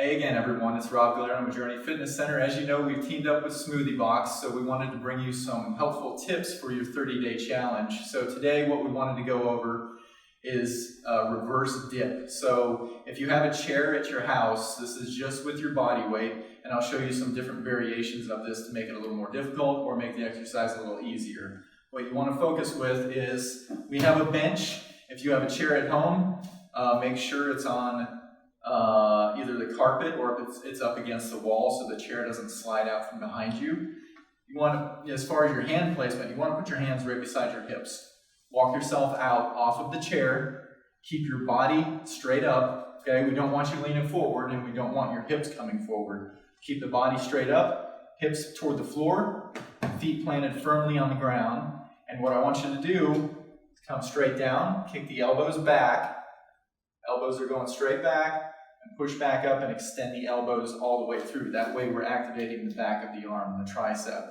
Hey again everyone, it's Rob Galera with Journey Fitness Center. As you know, we've teamed up with SmoothieBox, so we wanted to bring you some helpful tips for your 30-day challenge. So today what we wanted to go over is a reverse dip. So if you have a chair at your house, this is just with your body weight, and I'll show you some different variations of this to make it a little more difficult or make the exercise a little easier. What you want to focus with is, we have a bench. If you have a chair at home, make sure it's on either the carpet or if it's up against the wall so the chair doesn't slide out from behind you. You want to, as far as your hand placement, you want to put your hands right beside your hips. Walk yourself out off of the chair. Keep your body straight up. Okay, we don't want you leaning forward and we don't want your hips coming forward. Keep the body straight up, hips toward the floor, feet planted firmly on the ground. And what I want you to do is come straight down, kick the elbows back. Elbows are going straight back, and push back up and extend the elbows all the way through. That way we're activating the back of the arm, the tricep.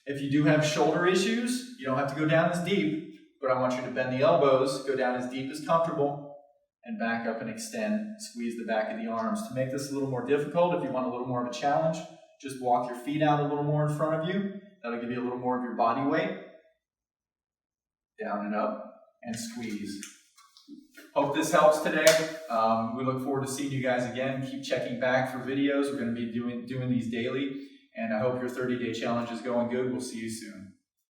If you do have shoulder issues, you don't have to go down as deep, but I want you to bend the elbows, go down as deep as comfortable, and back up and extend, squeeze the back of the arms. To make this a little more difficult, if you want a little more of a challenge, just walk your feet out a little more in front of you. That'll give you a little more of your body weight. Down and up, and squeeze. Hope this helps today. We look forward to seeing you guys again. Keep checking back for videos. We're going to be doing these daily. And I hope your 30-day challenge is going good. We'll see you soon.